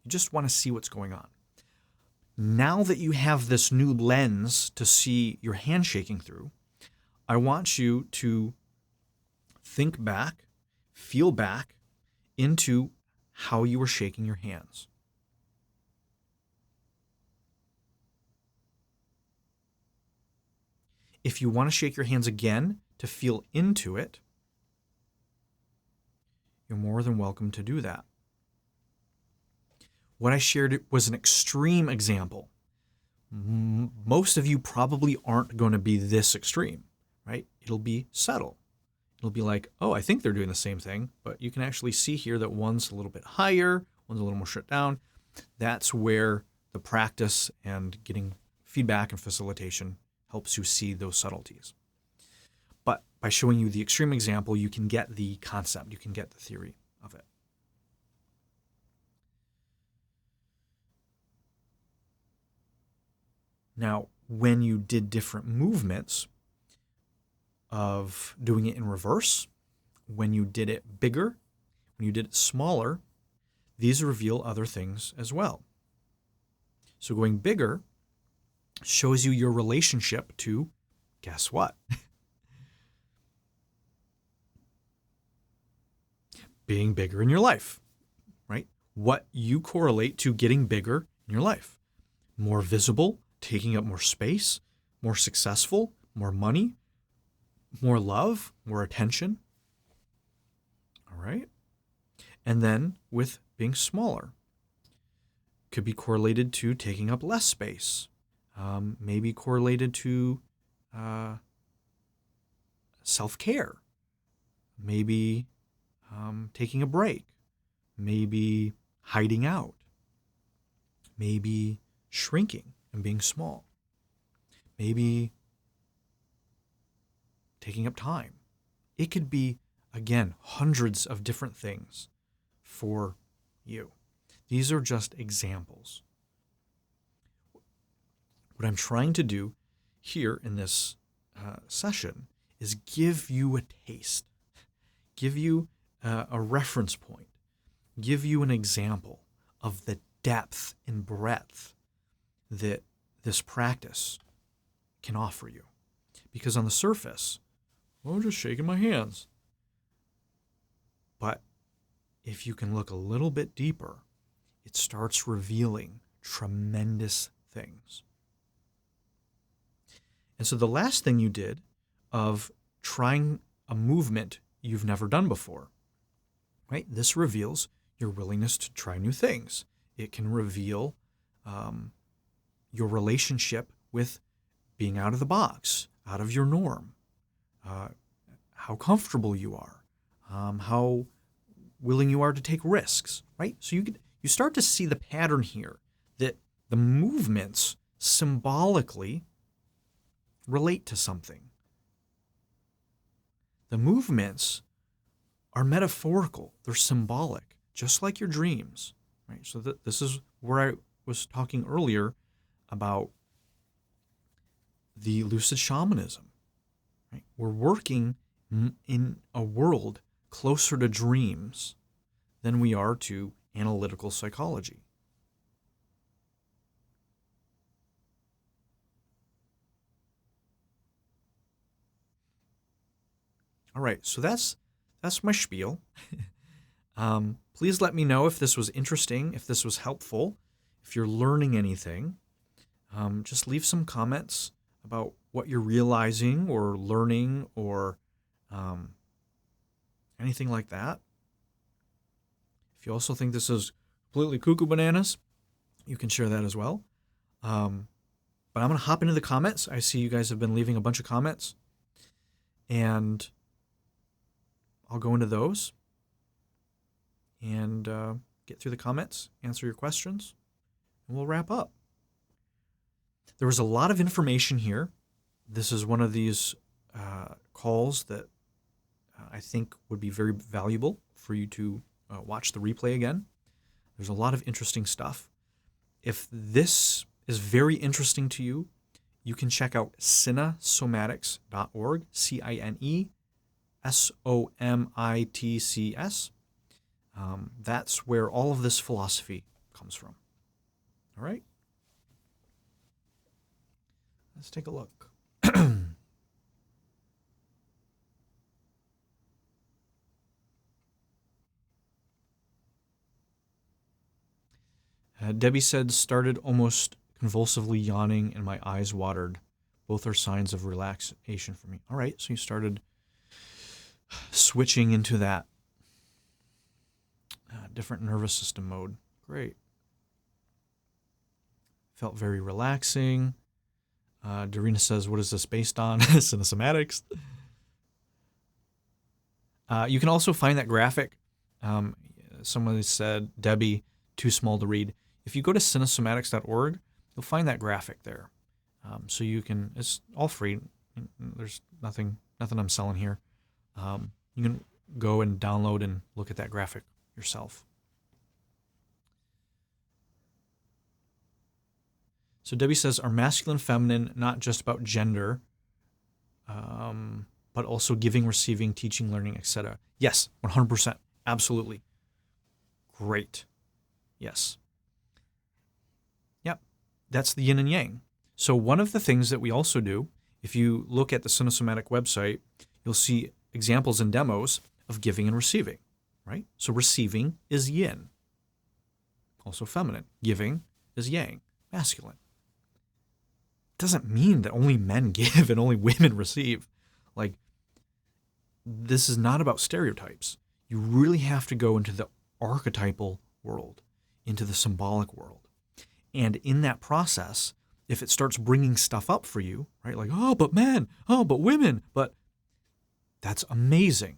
You just want to see what's going on. Now that you have this new lens to see your handshaking through, I want you to think back, feel back into how you were shaking your hands. If you want to shake your hands again to feel into it, you're more than welcome to do that. What I shared was an extreme example. Most of you probably aren't going to be this extreme, right? It'll be subtle. It'll be like, oh, I think they're doing the same thing, but you can actually see here that one's a little bit higher, one's a little more shut down. That's where the practice and getting feedback and facilitation helps you see those subtleties. But by showing you the extreme example, you can get the concept, you can get the theory of it. Now, when you did different movements of doing it in reverse, when you did it bigger, when you did it smaller, these reveal other things as well. So going bigger shows you your relationship to, guess what? Being bigger in your life, right? What you correlate to getting bigger in your life. More visible, taking up more space, more successful, more money, more love, more attention. All right. And then with being smaller, could be correlated to taking up less space, maybe correlated to self-care, maybe taking a break, maybe hiding out, maybe shrinking and being small, maybe taking up time. It could be, again, hundreds of different things for you. These are just examples. What I'm trying to do here in this session is give you a taste, give you a reference point, give you an example of the depth and breadth that this practice can offer you. Because on the surface, I'm just shaking my hands. But if you can look a little bit deeper, it starts revealing tremendous things. And so the last thing you did of trying a movement you've never done before, right? This reveals your willingness to try new things. It can reveal your relationship with being out of the box, out of your norm, how comfortable you are, how willing you are to take risks, right? So you start to see the pattern here that the movements symbolically relate to something. The movements are metaphorical. They're symbolic, just like your dreams, right? So this is where I was talking earlier about the lucid shamanism, right? We're working in a world closer to dreams than we are to analytical psychology. All right, so that's my spiel. Please let me know if this was interesting, if this was helpful, if you're learning anything. Just leave some comments about what you're realizing or learning or anything like that. If you also think this is completely cuckoo bananas, you can share that as well. But I'm going to hop into the comments. I see you guys have been leaving a bunch of comments. And I'll go into those and get through the comments, answer your questions, and we'll wrap up. There was a lot of information here. This is one of these calls that I think would be very valuable for you to watch the replay again. There's a lot of interesting stuff. If this is very interesting to you, you can check out cinesomatics.org, CINESOMITCS. That's where all of this philosophy comes from. All right? Let's take a look. Debbie said, started almost convulsively yawning and my eyes watered. Both are signs of relaxation for me. All right, so you started switching into that different nervous system mode. Great. Felt very relaxing. Dorina says, what is this based on? Cinesomatics. You can also find that graphic. Someone said, Debbie, too small to read. If you go to cinesomatics.org, you'll find that graphic there. So you can, it's all free. There's nothing I'm selling here. You can go and download and look at that graphic yourself. So Debbie says, are masculine, feminine not just about gender, but also giving, receiving, teaching, learning, etc.? Yes, 100%. Absolutely. Great. Yes. Yep. that's the yin and yang. So one of the things that we also do, if you look at the Cinesomatic website, you'll see examples and demos of giving and receiving, right? So receiving is yin, also feminine. Giving is yang, masculine. Doesn't mean that only men give and only women receive. Like, this is not about stereotypes. You really have to go into the archetypal world, into the symbolic world. And in that process, if it starts bringing stuff up for you, right? Like, oh, but men, oh, but women, but that's amazing.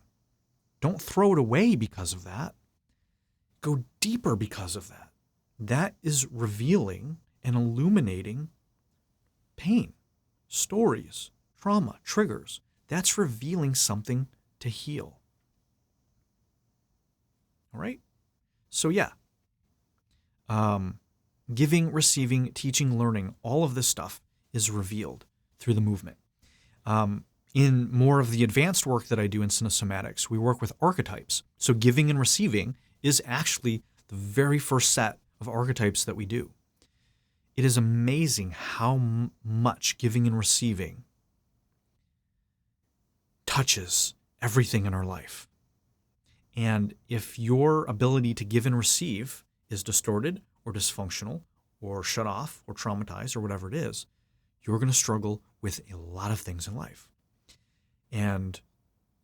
Don't throw it away because of that. Go deeper because of that. That is revealing and illuminating pain, stories, trauma, triggers. That's revealing something to heal. All right? So yeah, giving, receiving, teaching, learning, all of this stuff is revealed through the movement. In more of the advanced work that I do in Cinesomatics, we work with archetypes. So giving and receiving is actually the very first set of archetypes that we do. It is amazing how much giving and receiving touches everything in our life. And if your ability to give and receive is distorted or dysfunctional or shut off or traumatized or whatever it is, you're going to struggle with a lot of things in life. And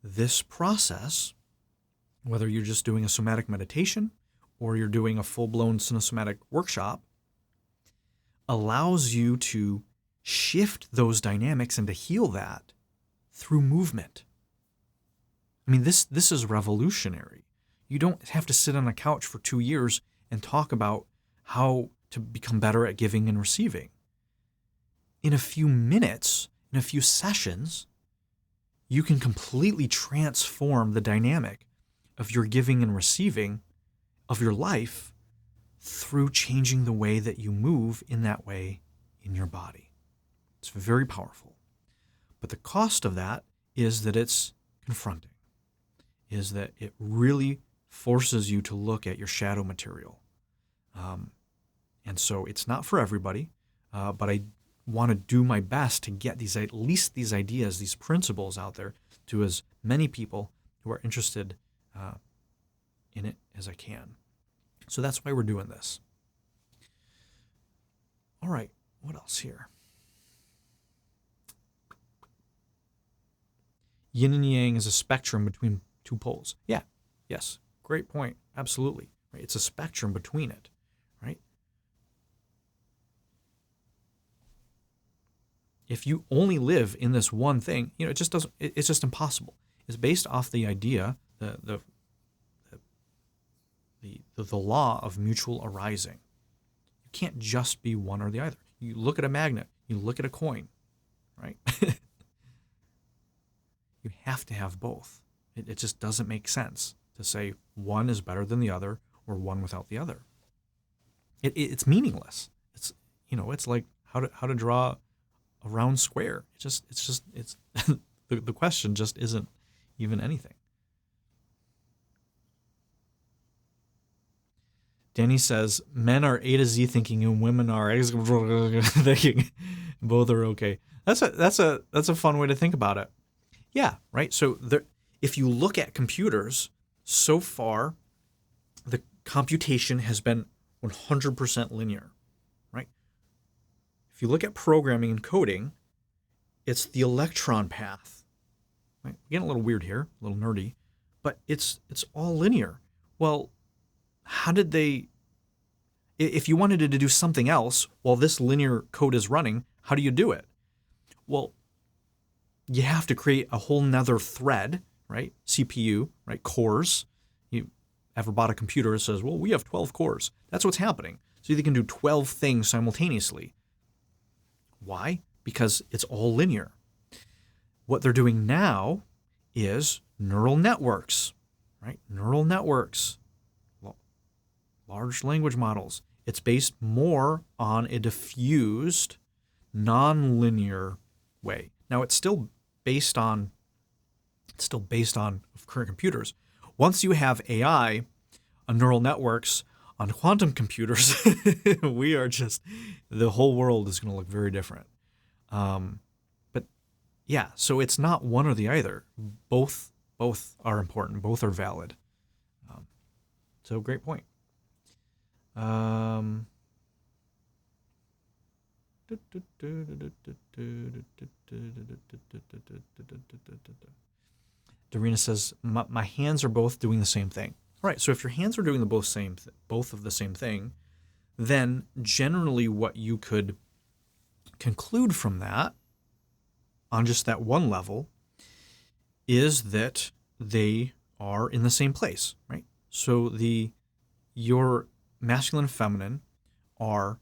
this process, whether you're just doing a somatic meditation or you're doing a full-blown Cinesomatic workshop, allows you to shift those dynamics and to heal that through movement. I mean, this is revolutionary. You don't have to sit on a couch for 2 years and talk about how to become better at giving and receiving. In a few minutes, in a few sessions, you can completely transform the dynamic of your giving and receiving of your life through changing the way that you move in that way in your body. It's very powerful. But the cost of that is that it's confronting, is that it really forces you to look at your shadow material. And so it's not for everybody, but I want to do my best to get these, at least these ideas, these principles out there to as many people who are interested in it as I can. So that's why we're doing this. All right, what else here? Yin and Yang is a spectrum between two poles. Yeah, yes, great point. Absolutely. Right? It's a spectrum between it, right? If you only live in this one thing, it just doesn't, it's just impossible. It's based off the idea, the law of mutual arising. You can't just be one or the other. You look at a magnet, you look at a coin, right? You have to have both. It just doesn't make sense to say one is better than the other or one without the other. It's meaningless. It's like how to draw a round square. It's the question just isn't even anything. Danny says men are A to Z thinking and women are X thinking. Both are okay. That's a fun way to think about it. Yeah, right. So if you look at computers, so far the computation has been 100% linear, right? If you look at programming and coding, it's the electron path. Right? Getting a little weird here, a little nerdy, but it's all linear. Well, how did they, if you wanted to do something else while this linear code is running, how do you do it? Well, you have to create a whole nother thread, right? CPU, right? Cores. You ever bought a computer that says, well, we have 12 cores. That's what's happening. So you can do 12 things simultaneously. Why? Because it's all linear. What they're doing now is neural networks, right? Neural networks, large language models. It's based more on a diffused, non-linear way. Now it's still based on current computers. Once you have AI, neural networks On quantum computers, we are just, the whole world is going to look very different. But yeah, so it's not one or the other. Both are important. Both are valid. So great point. Dorina says, my hands are both doing the same thing. All right, so if your hands are doing both of the same thing, then generally what you could conclude from that, on just that one level, is that they are in the same place, right? So your masculine and feminine are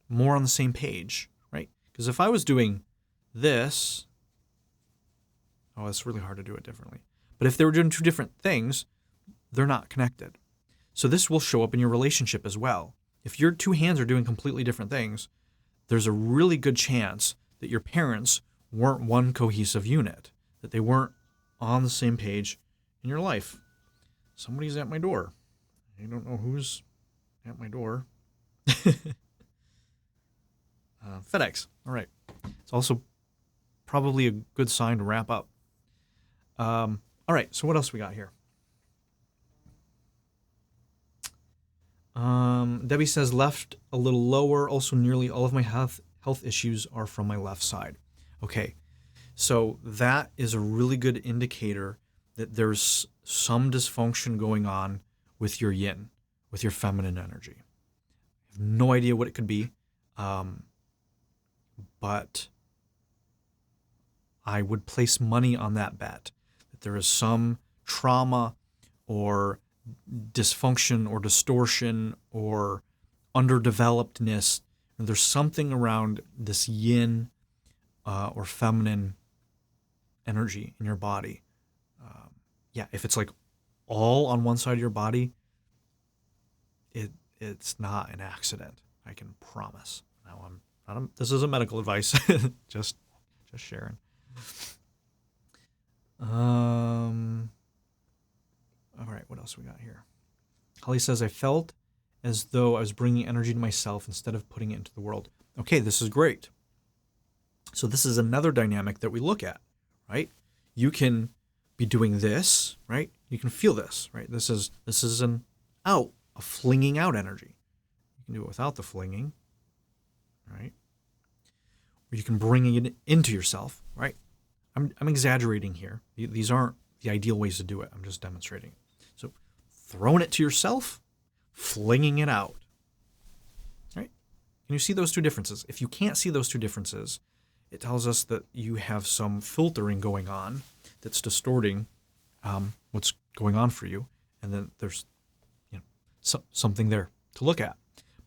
more on the same page, right? Because if I was doing this, it's really hard to do it differently. But if they were doing two different things, they're not connected. So this will show up in your relationship as well. If your two hands are doing completely different things, there's a really good chance that your parents weren't one cohesive unit, that they weren't on the same page in your life. Somebody's at my door. I don't know who's at my door. FedEx. All right. It's also probably a good sign to wrap up. All right. So what else we got here? Debbie says left a little lower. Also, nearly all of my health issues are from my left side. Okay. So that is a really good indicator that there's some dysfunction going on with your yin, with your feminine energy. I have no idea what it could be, but I would place money on that bet, that there is some trauma or dysfunction or distortion or underdevelopedness. And there's something around this yin or feminine energy in your body. If it's like all on one side of your body, it's not an accident. I can promise. Now this isn't medical advice. just sharing. All right, what else we got here? Holly says, I felt as though I was bringing energy to myself instead of putting it into the world. Okay, this is great. So this is another dynamic that we look at, right? You can be doing this, right? You can feel this, right? This is an out, a flinging out energy. You can do it without the flinging, right? Or you can bring it into yourself, right? I'm exaggerating here. These aren't the ideal ways to do it. I'm just demonstrating. So throwing it to yourself, flinging it out, right? Can you see those two differences? If you can't see those two differences, it tells us that you have some filtering going on that's distorting what's going on for you. And then there's something there to look at.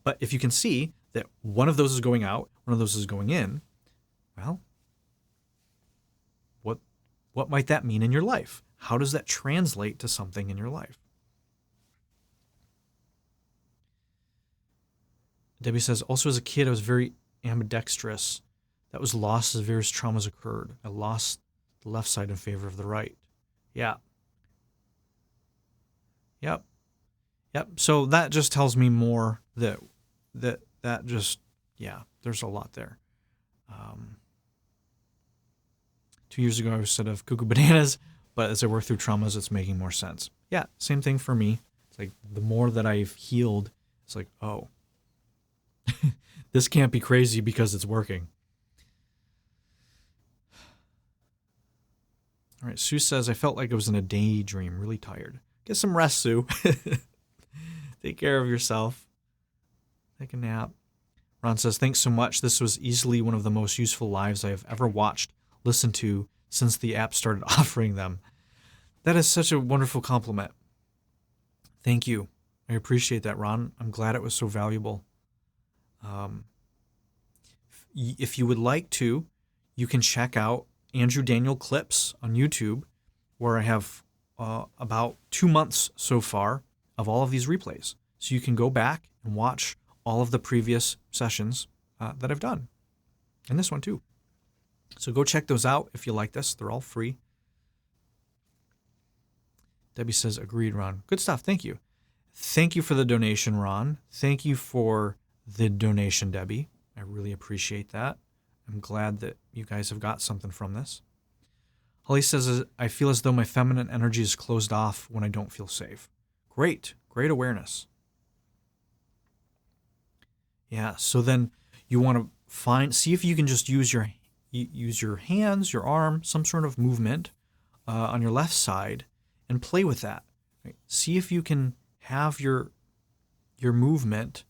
But if you can see that one of those is going out, one of those is going in, well, what might that mean in your life? How does that translate to something in your life? Debbie says, also as a kid, I was very ambidextrous. That was lost as various traumas occurred. I lost the left side in favor of the right. Yeah. Yep. So that just tells me more that just, there's a lot there. 2 years ago, I was said of cuckoo bananas, but as I work through traumas, it's making more sense. Yeah, same thing for me. It's like the more that I've healed, it's like, oh, this can't be crazy because it's working. All right, Sue says, I felt like I was in a daydream, really tired. Get some rest, Sue. Take care of yourself. Take a nap. Ron says, thanks so much. This was easily one of the most useful lives I have ever watched, listened to since the app started offering them. That is such a wonderful compliment. Thank you. I appreciate that, Ron. I'm glad it was so valuable. If you would like to, you can check out Andrew Daniel clips on YouTube, where I have about 2 months so far of all of these replays. So you can go back and watch all of the previous sessions that I've done. And this one too. So go check those out if you like this. They're all free. Debbie says, agreed, Ron. Good stuff. Thank you. Thank you for the donation, Ron. Thank you for the donation, Debbie. I really appreciate that. I'm glad that you guys have got something from this. Holly says, I feel as though my feminine energy is closed off when I don't feel safe. Great. Great awareness. Yeah, so then you want to see if you can just use your hands, your arm, some sort of movement on your left side and play with that. Right? See if you can have your movement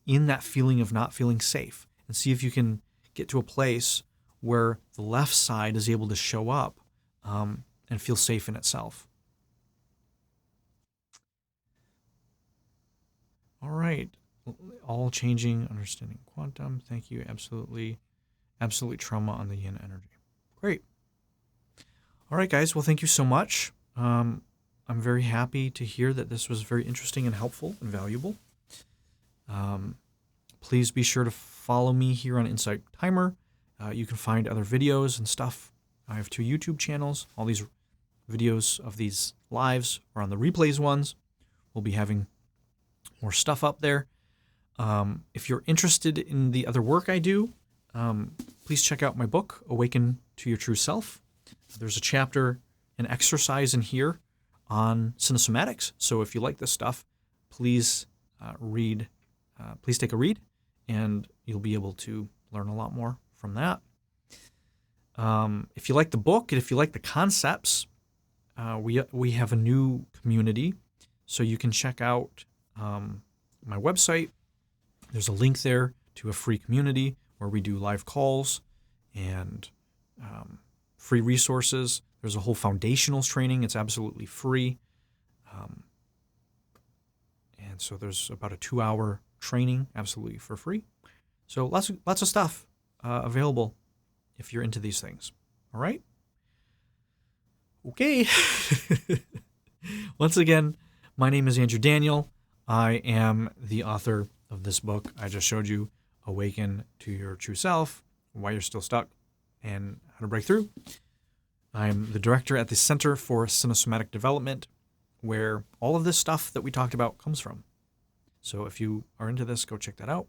in that feeling of not feeling safe, and see if you can get to a place where the left side is able to show up and feel safe in itself. All right. All changing, understanding quantum. Thank you. Absolutely trauma on the yin energy. Great. All right, guys. Well, thank you so much. I'm very happy to hear that this was very interesting and helpful and valuable. Please be sure to follow me here on Insight Timer. You can find other videos and stuff. I have 2 YouTube channels. All these videos of these lives are on the replays ones. We'll be having more stuff up there. If you're interested in the other work I do, please check out my book, Awaken to Your True Self. There's a chapter, an exercise in here on cinesomatics. So if you like this stuff, please please take a read, and you'll be able to learn a lot more from that. If you like the book and if you like the concepts, we have a new community, so you can check out my website. There's a link there to a free community where we do live calls and free resources. There's a whole foundationals training. It's absolutely free. And so there's about a 2-hour training absolutely for free. So lots of stuff available if you're into these things. All right? Okay. Once again, my name is Andrew Daniel. I am the author of this book I just showed you, Awaken to Your True Self, Why You're Still Stuck, and How to Break Through. I'm the director at the Center for Cinesomatic Development, where all of this stuff that we talked about comes from. So if you are into this, go check that out.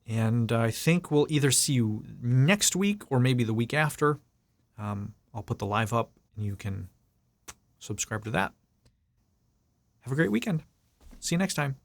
And I think we'll either see you next week or maybe the week after. I'll put the live up and you can subscribe to that. Have a great weekend. See you next time.